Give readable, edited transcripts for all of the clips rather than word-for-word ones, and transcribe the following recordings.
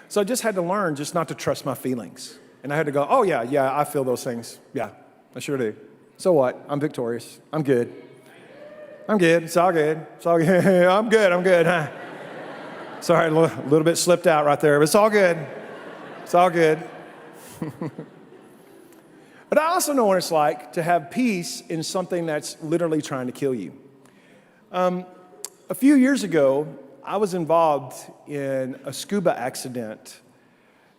So I just had to learn just not to trust my feelings. And I had to go, oh, yeah, I feel those things. Yeah, I sure do. So what? I'm victorious. I'm good. It's all good. I'm good. Huh? Sorry, a little bit slipped out right there, but it's all good. But I also know what it's like to have peace in something that's literally trying to kill you. A few years ago, I was involved in a scuba accident.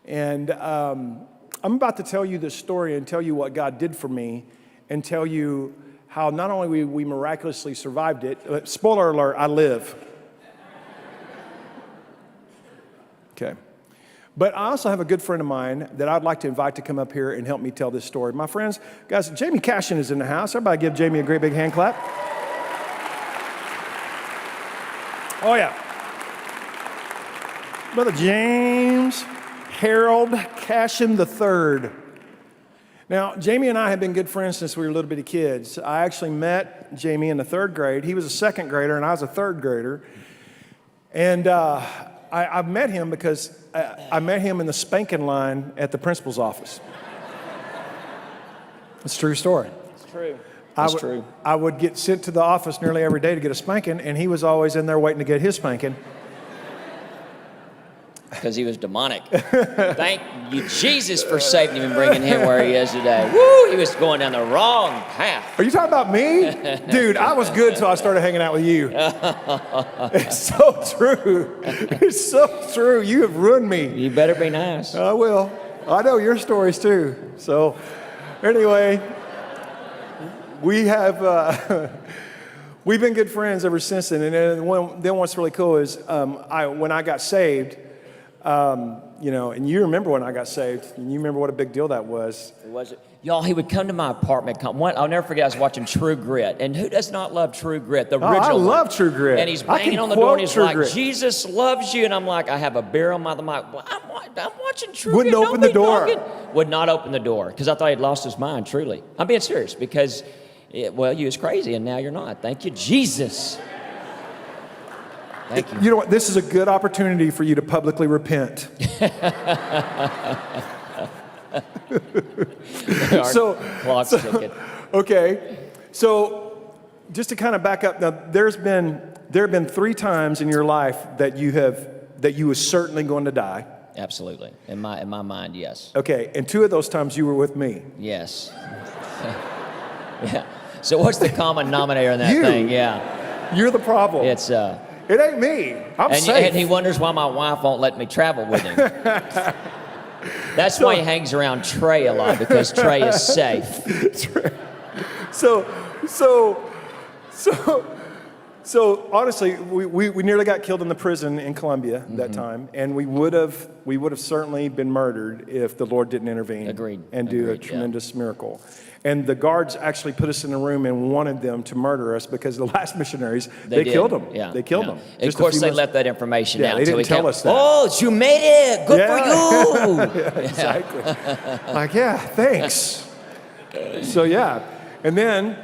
And I'm about to tell you this story and tell you what God did for me and tell you how not only we miraculously survived it, but spoiler alert, I live. Okay. But I also have a good friend of mine that I'd like to invite to come up here and help me tell this story. My friends, guys, Jamie Cashion is in the house. Everybody give Jamie a great big hand clap. Oh, yeah. Brother James Harold Cashion III. Now, Jamie and I have been good friends since we were little bitty kids. I actually met Jamie in the 3rd grade. He was a 2nd grader, and I was a 3rd grader. And I met him because I met him in the spanking line at the principal's office. It's a true story. It's true. That's true. I would get sent to the office nearly every day to get a spanking, and he was always in there waiting to get his spanking. Because he was demonic. Thank you, Jesus, for saving him and bringing him where he is today. Woo! He was going down the wrong path. Are you talking about me? Dude, I was good till I started hanging out with you. It's so true. It's so true. You have ruined me. You better be nice. I will. I know your stories too. So, anyway, we have we've been good friends ever since then. And then what's really cool is when I got saved. And you remember when I got saved, and you remember what a big deal that was. Was it? Y'all, he would come to my apartment. I'll never forget, I was watching True Grit. And who does not love True Grit? The original I love True Grit. And he's banging on the door, and he's like, Grit. Jesus loves you. And I'm like, I have a beer on my mic. Well, I'm watching True Wouldn't Grit. open the door. Would not open the door, because I thought he'd lost his mind, truly. I'm being serious, because, you was crazy, and now you're not. Thank you, Jesus. Thank you. You know what? This is a good opportunity for you to publicly repent. Clock's ticking. Okay. So just to kind of back up, now there have been 3 times in your life that you were certainly going to die. Absolutely. In my mind, yes. Okay. And 2 of those times you were with me. Yes. Yeah. So what's the common denominator in that thing? Yeah. You're the problem. It's It ain't me. I'm safe. And he wonders why my wife won't let me travel with him. That's why he hangs around Trey a lot, because Trey is safe. So honestly, we nearly got killed in the prison in Colombia that time, and we would have certainly been murdered if the Lord didn't intervene. Agreed. And do a tremendous miracle. And the guards actually put us in a room and wanted them to murder us, because the last missionaries, they killed them. Yeah. They killed them. Of course, they left that information out. They didn't tell us that. Oh, you made it. Good for you. Yeah, exactly. Like, thanks. So, And then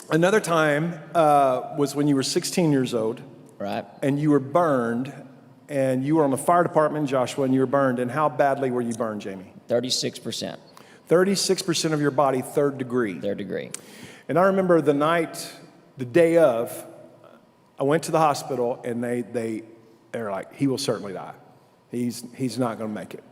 another time was when you were 16 years old. Right. And you were burned, and you were on the fire department in Joshua, and you were burned. And how badly were you burned, Jamie? 36%. 36% of your body, 3rd degree. 3rd degree. And I remember the day of, I went to the hospital, and they were like, he will certainly die. He's not going to make it.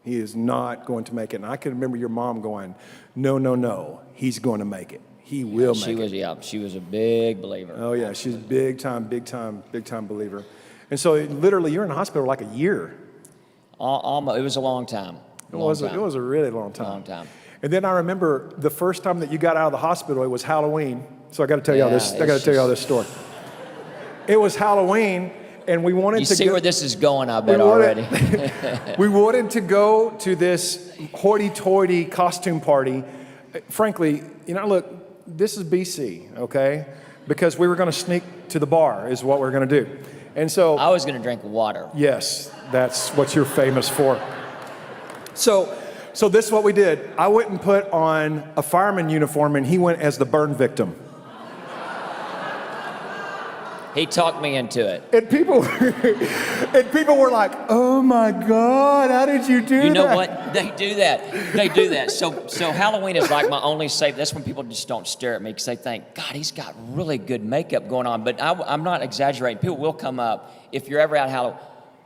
He is not going to make it. And I can remember your mom going, no, he's going to make it. He will make it. She was a big believer. Oh yeah, she's a big time believer. And so literally, you're in the hospital like a year. Almost, it was a long time. It was a really long time. Long time. And then I remember the first time that you got out of the hospital, it was Halloween. So I got to tell you all this. I got to tell you all this story. It was Halloween, and we wanted to. You see where this is going, I bet already. We wanted to go to this hoity-toity costume party. Frankly, look, this is BC, okay? Because we were going to sneak to the bar, is what we we're going to do. And so I was going to drink water. Yes, that's what you're famous for. So this is what we did. I went and put on a fireman uniform, and he went as the burn victim. He talked me into it. And people were like, "Oh my God, how did you do that?" You know what? They do that. They do that. So Halloween is like my only safe. That's when people just don't stare at me because they think, God, he's got really good makeup going on. But I'm not exaggerating. People will come up if you're ever out Halloween.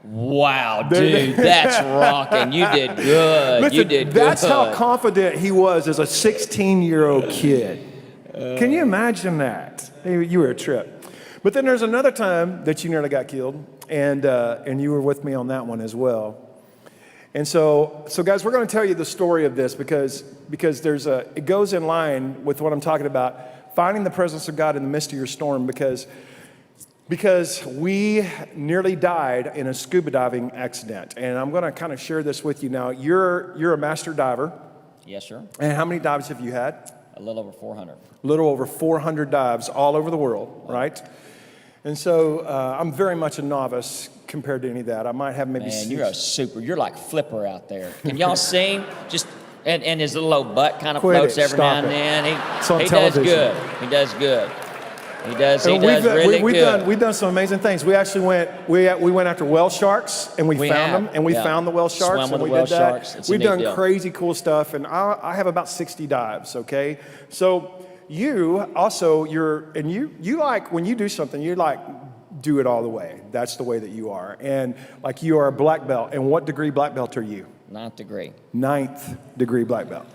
Wow, dude, that's rocking. You did good. Listen, You did good. that's how confident he was as a 16-year-old kid. Can you imagine that? You were a trip. But then there's another time that you nearly got killed, and you were with me on that one as well. And so guys, we're going to tell you the story of this because it goes in line with what I'm talking about, finding the presence of God in the midst of your storm, because we nearly died in a scuba diving accident. And I'm going to kind of share this with you now. You're a master diver. Yes, sir. And how many dives have you had? A little over 400. A little over 400 dives all over the world, right? And so I'm very much a novice compared to any of that. I might have maybe Man, you're like Flipper out there. Can y'all see him? Just and his little old butt kind of floats every now and then. He does good. He does good. He does really good. We've done some amazing things. We actually went after whale sharks, and we found them, and we found the whale sharks, and we did that. We've done crazy cool stuff, and I have about 60 dives, okay? So you like, when you do something, you like, do it all the way. That's the way that you are. And like, you are a black belt. And what degree black belt are you? 9th degree. 9th degree black belt.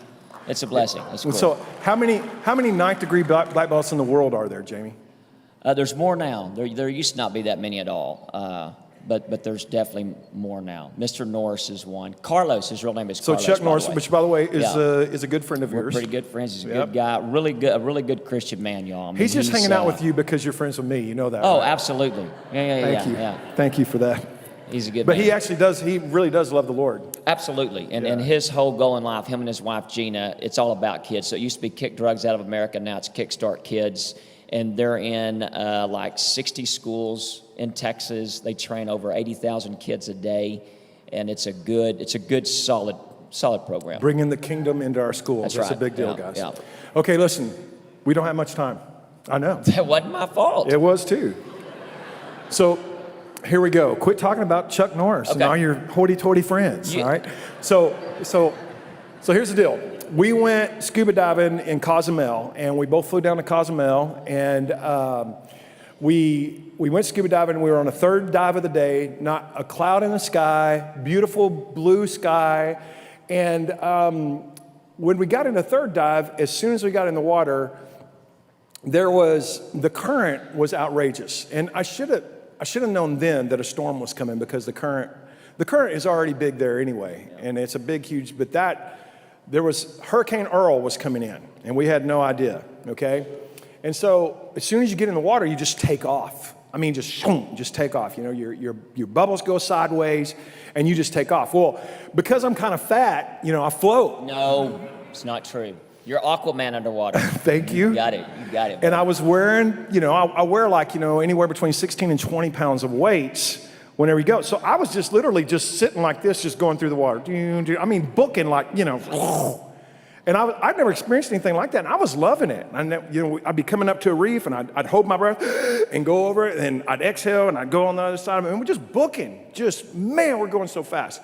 It's a blessing. It's cool. So how many 9th degree black belts in the world are there, Jamie? There's more now. There used to not be that many at all. But there's definitely more now. Mr. Norris is one. Carlos, his real name is Carlos. So Chuck Norris, which by the way is a good friend of We're yours. pretty good friends. He's a good guy. A really good Christian man, y'all. I mean, he's just hanging out with you because you're friends with me. You know that. Oh, right? absolutely. Yeah. Thank you for that. He's a good But man. he really does love the Lord. Absolutely. And his whole goal in life, him and his wife, Gina, it's all about kids. So it used to be Kick Drugs Out of America. Now it's Kickstart Kids. And they're in like 60 schools in Texas. They train over 80,000 kids a day. And it's a good, solid program. Bringing the kingdom into our schools. That's right. a big deal, guys. Yeah. Okay, listen, we don't have much time. I know. That wasn't my fault. It was too. So here we go. Quit talking about Chuck Norris and all your hoity-toity friends, all right? So here's the deal. We went scuba diving in Cozumel, and we both flew down to Cozumel, and we went scuba diving. We were on the third dive of the day, not a cloud in the sky, beautiful blue sky, and when we got in the third dive, as soon as we got in the water, the current was outrageous, and I should have known then that a storm was coming because the current is already big there anyway, and it's a big, huge, there was Hurricane Earl was coming in, and we had no idea, okay? And so as soon as you get in the water, you just take off. I mean, just take off. You know, your bubbles go sideways, and you just take off. Well, because I'm kind of fat, I float. No, it's not true. You're Aquaman underwater. Thank you. You got it. And I was wearing, I wear like, anywhere between 16 and 20 pounds of weights whenever you go. So I was just literally just sitting like this, just going through the water. I mean, booking like, and I'd never experienced anything like that, and I was loving it. I'd be coming up to a reef, and I'd hold my breath and go over it, and I'd exhale, and I'd go on the other side of it, and we're just booking. Man, we're going so fast.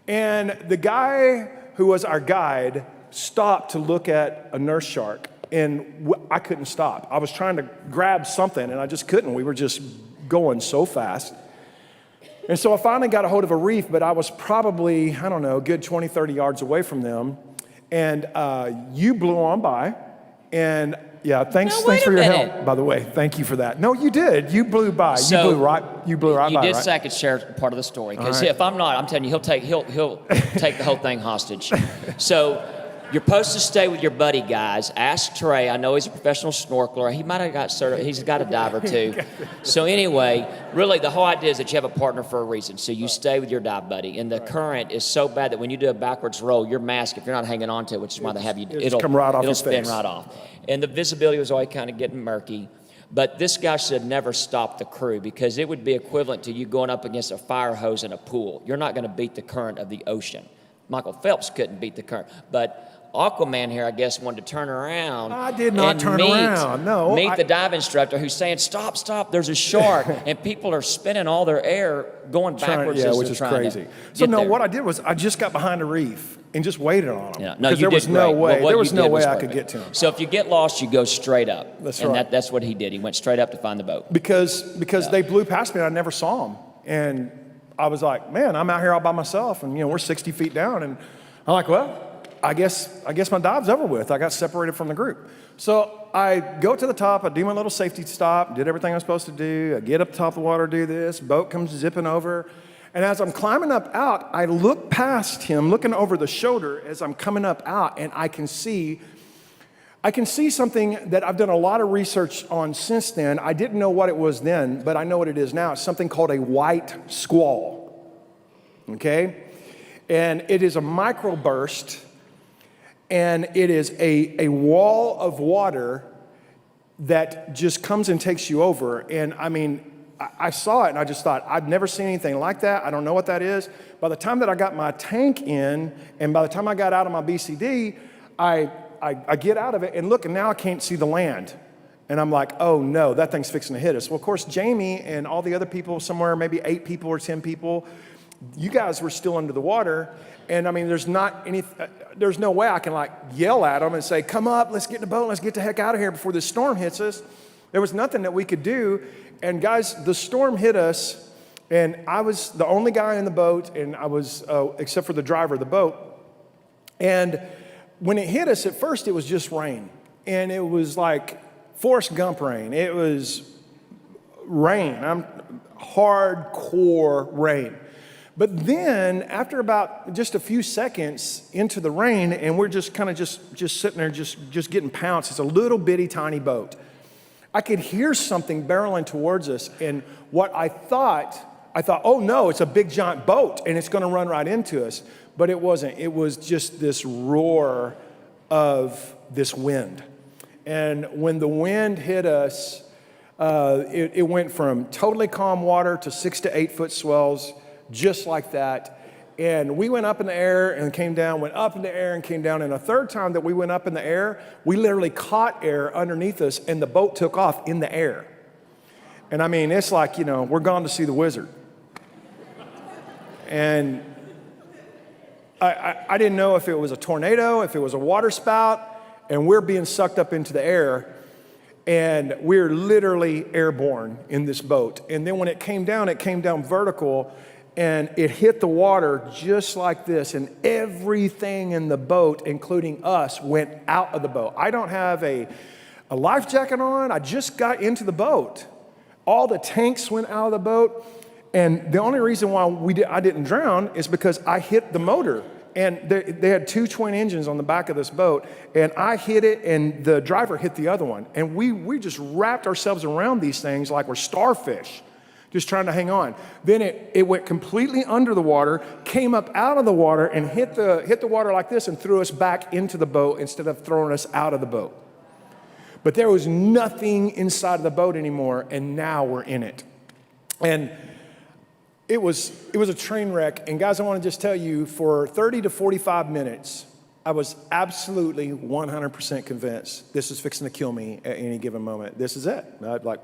And the guy who was our guide stopped to look at a nurse shark, and I couldn't stop. I was trying to grab something, and I just couldn't. We were just going so fast. And so I finally got a hold of a reef, but I was probably, a good 20, 30 yards away from them. And you blew on by. And thanks for your help, by the way. Thank you for that. No, you did. You blew by. So you blew right by. You did say I could share part of the story. Because if I'm not, I'm telling you, he'll take the whole thing hostage. So you're supposed to stay with your buddy, guys. Ask Trey. I know he's a professional snorkeler. He might have got certified. He's got a diver, too. So anyway, really, the whole idea is that you have a partner for a reason. So you stay with your dive buddy. And the current is so bad that when you do a backwards roll, your mask, if you're not hanging on to it, which is why they have you, it'll come right off it'll your spin face. right off. And the visibility was always kind of getting murky. But this guy should never stop the crew because it would be equivalent to you going up against a fire hose in a pool. You're not going to beat the current of the ocean. Michael Phelps couldn't beat the current. But Aquaman here, I guess, wanted to turn around. I did not and turn around. No, meet the dive instructor who's saying, "Stop, stop! There's a shark!" And people are spinning all their air, going backwards. Which is crazy. So no, what I did was I just got behind a reef and just waited on them. Yeah, no, because you there was did no great. way. What There was you no did way was I could perfect. get to them. So if you get lost, you go straight up. That's and right. That's what he did. He went straight up to find the boat. Because they blew past me and I never saw them. And I was like, man, I'm out here all by myself, and we're 60 feet down, and I'm like, well, I guess my dive's over with. I got separated from the group. So I go to the top, I do my little safety stop, did everything I'm supposed to do. I get up top of the water, do this, boat comes zipping over. And as I'm climbing up out, I look past him, looking over the shoulder as I'm coming up out, and I can see something that I've done a lot of research on since then. I didn't know what it was then, but I know what it is now. It's something called a white squall, okay? And it is a microburst, and it is a wall of water that just comes and takes you over. And I mean, I saw it and I just thought, I've never seen anything like that. I don't know what that is. By the time that I got my tank in, and by the time I got out of my BCD, I get out of it and look, and now I can't see the land. And I'm like, oh no, that thing's fixing to hit us. Well, of course, Jamie and all the other people, somewhere maybe 8 people or 10 people, you guys were still under the water. And I mean, there's no way I can like yell at them and say, come up, let's get in the boat, let's get the heck out of here before this storm hits us. There was nothing that we could do. And guys, the storm hit us, and I was the only guy in the boat, and I was, except for the driver of the boat. And when it hit us, at first it was just rain. And it was like Forrest Gump rain. It was rain, hardcore rain. But then, after about just a few seconds into the rain, and we're just kind of just sitting there, just getting pounced. It's a little bitty tiny boat. I could hear something barreling towards us, and what I thought, oh no, it's a big giant boat, and it's going to run right into us. But it wasn't. It was just this roar of this wind. And when the wind hit us, it went from totally calm water to 6 to 8 foot swells, just like that. And we went up in the air and came down, went up in the air and came down. And a third time that we went up in the air, we literally caught air underneath us, and the boat took off in the air. And I mean, it's like, we're gone to see the wizard. And I didn't know if it was a tornado, if it was a water spout, and we're being sucked up into the air. And we're literally airborne in this boat. And then when it came down vertical, and it hit the water just like this, and everything in the boat, including us, went out of the boat. I don't have a life jacket on. I just got into the boat. All the tanks went out of the boat, and the only reason why I didn't drown is because I hit the motor. And they had 2 twin engines on the back of this boat, and I hit it, and the driver hit the other one. And we just wrapped ourselves around these things like we're starfish, just trying to hang on. Then it went completely under the water, came up out of the water, and hit the water like this and threw us back into the boat instead of throwing us out of the boat. But there was nothing inside of the boat anymore, and now we're in it. And it was a train wreck. And guys, I want to just tell you, for 30 to 45 minutes, I was absolutely 100% convinced this is fixing to kill me at any given moment. This is it.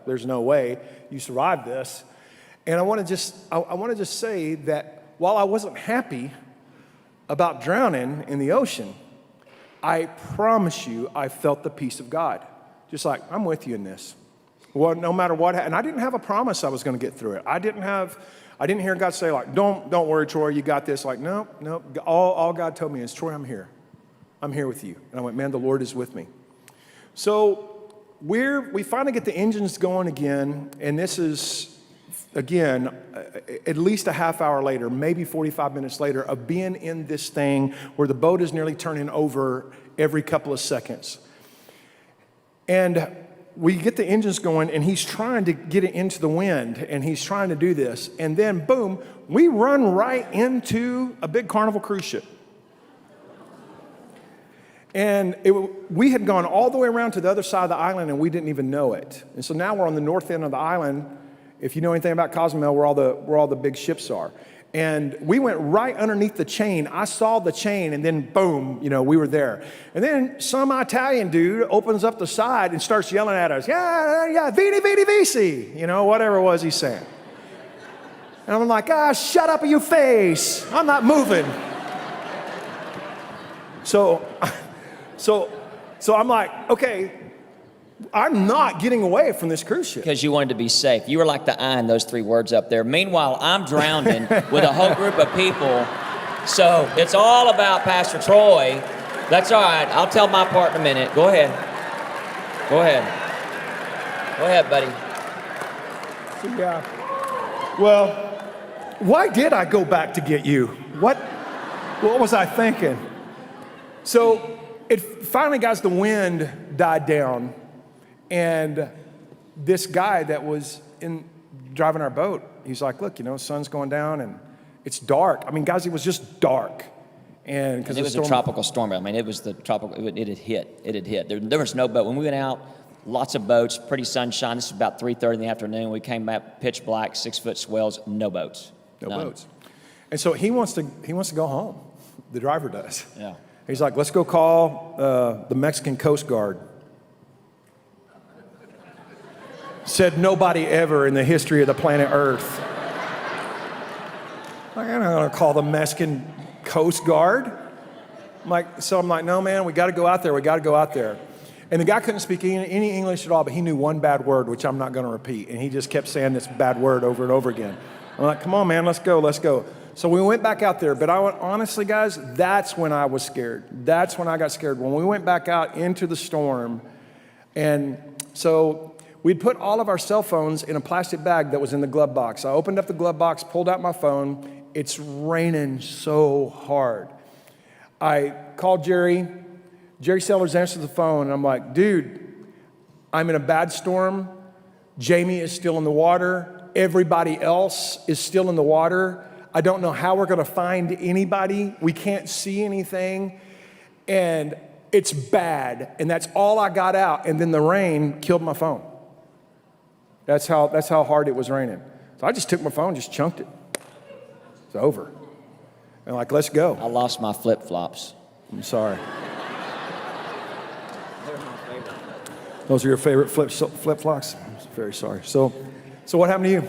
There's no way you survive this. And I want to just say that while I wasn't happy about drowning in the ocean, I promise you I felt the peace of God. Just like, I'm with you in this. Well, no matter what, and I didn't have a promise I was going to get through it. I didn't hear God say, like, don't worry, Troy, you got this. Like, no. All God told me is, Troy, I'm here. I'm here with you. And I went, man, the Lord is with me. So we finally get the engines going again, and this is, again, at least a half hour later, maybe 45 minutes later, of being in this thing where the boat is nearly turning over every couple of seconds. And we get the engines going, and he's trying to get it into the wind, and he's trying to do this. And then, boom, we run right into a big Carnival cruise ship. And we had gone all the way around to the other side of the island, and we didn't even know it. And so now we're on the north end of the island. If you know anything about Cozumel, where all the big ships are. And we went right underneath the chain. I saw the chain, and then boom, we were there. And then some Italian dude opens up the side and starts yelling at us, yeah, vidi, vidi, vici, whatever it was he's saying. And I'm like, shut up, you face. I'm not moving. So I'm like, okay, I'm not getting away from this cruise ship. Because you wanted to be safe. You were like the eye in those 3 words up there. Meanwhile, I'm drowning with a whole group of people. So it's all about Pastor Troy. That's all right. I'll tell my part in a minute. Go ahead. Go ahead. Go ahead, buddy. Yeah. Well, why did I go back to get you? What was I thinking? So it finally, guys, the wind died down. And this guy that was driving our boat, he's like, look, sun's going down and it's dark. I mean, guys, it was just dark. And because it was a tropical storm. I mean, it was the tropical, it had hit. There was no boat. When we went out, lots of boats, pretty sunshine. This was about 3:30 in the afternoon. We came back, pitch black, 6-foot swells, no boats. No boats. And so he wants to go home. The driver does. Yeah. He's like, let's go call the Mexican Coast Guard. Said nobody ever in the history of the planet Earth. Like, I'm not gonna call the Mexican Coast Guard. I'm like, no, man, we gotta go out there. And the guy couldn't speak any English at all, but he knew one bad word, which I'm not gonna repeat. And he just kept saying this bad word over and over again. I'm like, come on, man, let's go. So we went back out there, but honestly, guys, that's when I was scared. That's when I got scared. When we went back out into the storm, and so we'd put all of our cell phones in a plastic bag that was in the glove box. I opened up the glove box, pulled out my phone. It's raining so hard. I called Jerry. Jerry Sellers answered the phone, and I'm like, dude, I'm in a bad storm. Jamie is still in the water. Everybody else is still in the water. I don't know how we're going to find anybody. We can't see anything. And it's bad. And that's all I got out. And then the rain killed my phone. That's how hard it was raining. So I just took my phone, just chunked it. It's over. And like, let's go. I lost my flip-flops. I'm sorry. Those are your favorite flip-flops? I'm very sorry. So what happened to you?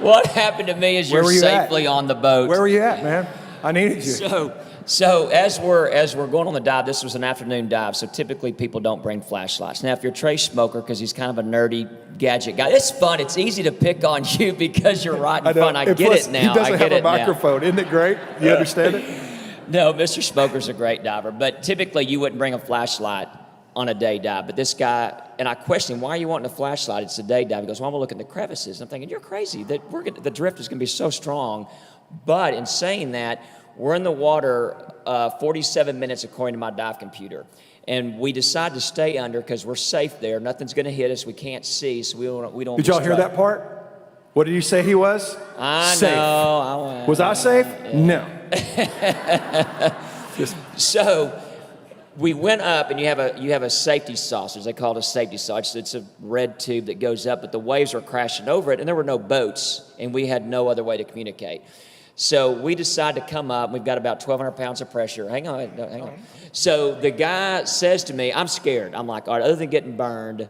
What happened to me is you're safely on the boat. Where were you at, man? I needed you. So as we're going on the dive, this was an afternoon dive, so typically people don't bring flashlights. Now, if you're Trey Smoker, because he's kind of a nerdy gadget guy, it's fun. It's easy to pick on you because you're right in front. I get it now. He doesn't have a microphone. Isn't it great? You understand it? No, Mr. Smoker's a great diver, but typically you wouldn't bring a flashlight on a day dive. But this guy, and I questioned him, why are you wanting a flashlight? It's a day dive. He goes, well, I'm going to look at the crevices. I'm thinking, you're crazy. The drift is going to be so strong. But in saying that, we're in the water 47 minutes according to my dive computer. And we decide to stay under because we're safe there. Nothing's going to hit us. We can't see, so we don't. Did y'all hear that part? What did you say he was? I safe. know. Was I safe? No. So we went up, and you have a safety sausage. They call it a safety sausage. It's a red tube that goes up, but the waves were crashing over it, and there were no boats, and we had no other way to communicate. So we decided to come up. We've got about 1,200 pounds of pressure. Hang on. So the guy says to me, I'm scared. I'm like, all right, other than getting burned,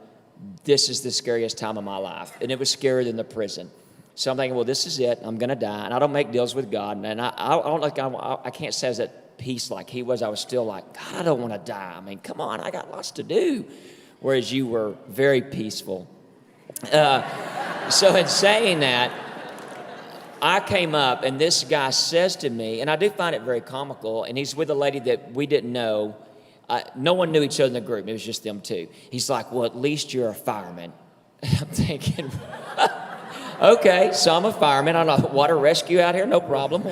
this is the scariest time of my life. And it was scarier than the prison. So I'm thinking, well, this is it. I'm going to die. And I don't make deals with God. And I can't say I was at peace like he was. I was still like, God, I don't want to die. I mean, come on, I got lots to do. Whereas you were very peaceful. So in saying that, I came up, and this guy says to me, and I do find it very comical, and he's with a lady that we didn't know. No one knew each other in the group. It was just them two. He's like, well, at least you're a fireman. I'm thinking, okay, so I'm a fireman. I'm a water rescue out here, no problem.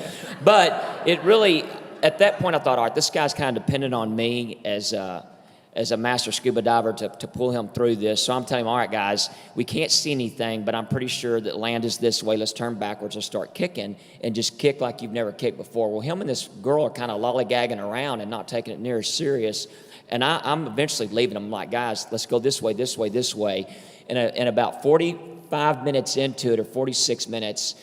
But it really, at that point, I thought, all right, this guy's kind of dependent on me as a master scuba diver to pull him through this. So I'm telling him, all right, guys, we can't see anything, but I'm pretty sure that land is this way. Let's turn backwards and start kicking, and just kick like you've never kicked before. Well, him and this girl are kind of lollygagging around and not taking it near as serious. And I'm eventually leaving them like, guys, let's go this way. In about 40 45 minutes into it, or 46 minutes,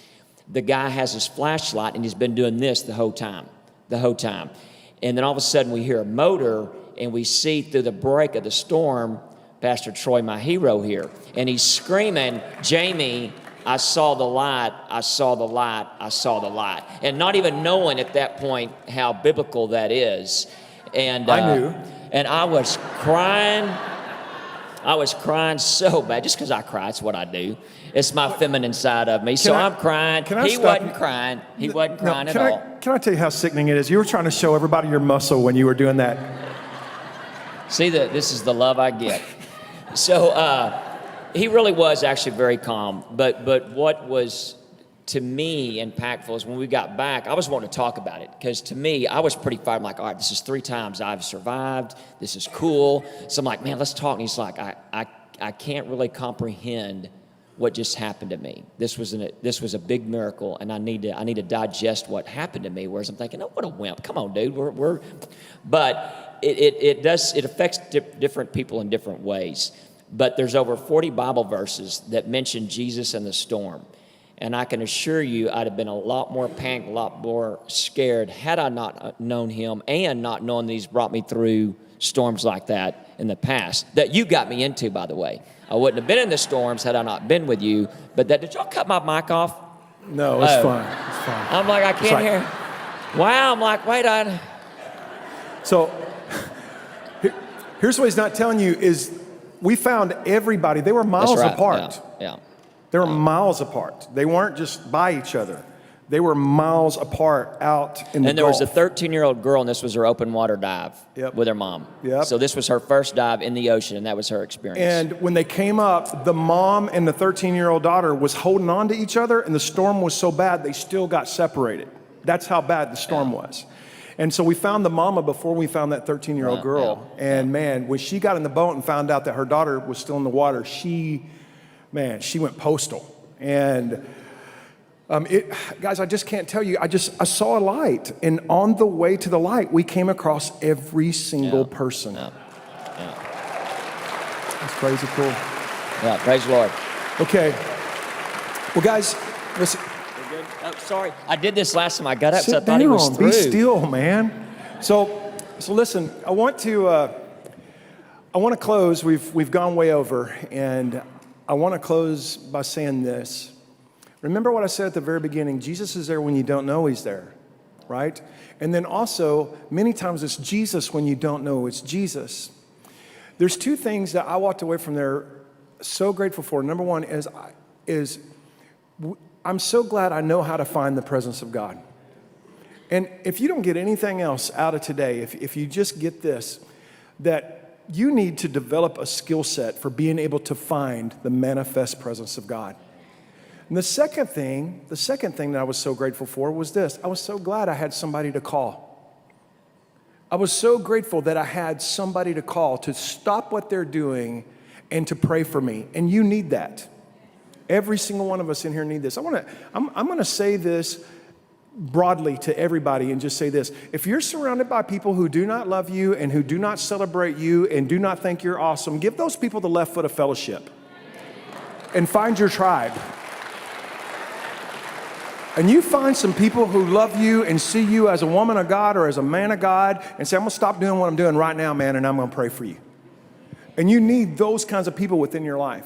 the guy has his flashlight, and he's been doing this the whole time. And then all of a sudden we hear a motor, and we see through the break of the storm, Pastor Troy, my hero here, and he's screaming, Jamie, I saw the light, I saw the light, I saw the light. And not even knowing at that point how biblical that is. And I knew. And I was crying. I was crying so bad, just because I cry, it's what I do. It's my feminine side of me. So I'm crying. He wasn't crying. He wasn't crying at all. Can I tell you how sickening it is? You were trying to show everybody your muscle when you were doing that. See, this is the love I get. So he really was actually very calm. But what was, to me, impactful is when we got back, I was wanting to talk about it. Because to me, I was pretty fired. I'm like, all right, this is 3 times I've survived. This is cool. So I'm like, man, let's talk. And he's like, I can't really comprehend what just happened to me. This was a big miracle, and I need to digest what happened to me. Whereas I'm thinking, oh, what a wimp! Come on, dude. But it affects different people in different ways. But there's over 40 Bible verses that mention Jesus and the storm, and I can assure you, I'd have been a lot more panicked, a lot more scared had I not known Him, and not knowing that He's brought me through storms like that in the past. That you got me into, by the way. I wouldn't have been in the storms had I not been with you. But did y'all cut my mic off? No, it's fine. It's fine. I'm like, I can't hear. Wow, I'm like, wait on. So here's what he's not telling you is we found everybody. They were miles apart. Yeah. They were miles apart. They weren't just by each other. They were miles apart out in the And there was a Gulf. 13-year-old girl, and this was her open water dive with her mom. Yep. So this was her first dive in the ocean, and that was her experience. And when they came up, the mom and the 13-year-old daughter was holding on to each other, and the storm was so bad they still got separated. That's how bad the storm was. And so we found the mama before we found that 13-year-old girl. And man, when she got in the boat and found out that her daughter was still in the water, she went postal. And guys, I just can't tell you. I saw a light, and on the way to the light, we came across every single person. Yeah. That's crazy cool. Yeah, praise the Lord. Okay. Well, guys, listen. Oh, sorry. I did this last time I got up, Sit so I thought he was down. through. Be still, man. So listen. I want to close. We've gone way over, and I want to close by saying this. Remember what I said at the very beginning. Jesus is there when you don't know He's there, right? And then also, many times it's Jesus when you don't know it's Jesus. There's 2 things that I walked away from there so grateful for. Number one is I'm so glad I know how to find the presence of God. And if you don't get anything else out of today, if you just get this, that you need to develop a skill set for being able to find the manifest presence of God. And the second thing that I was so grateful for was this. I was so glad I had somebody to call. I was so grateful that I had somebody to call to stop what they're doing and to pray for me. And you need that. Every single one of us in here need this. I'm going to say this broadly to everybody and just say this. If you're surrounded by people who do not love you and who do not celebrate you and do not think you're awesome, give those people the left foot of fellowship and find your tribe. And you find some people who love you and see you as a woman of God or as a man of God and say, I'm going to stop doing what I'm doing right now, man, and I'm going to pray for you. And you need those kinds of people within your life.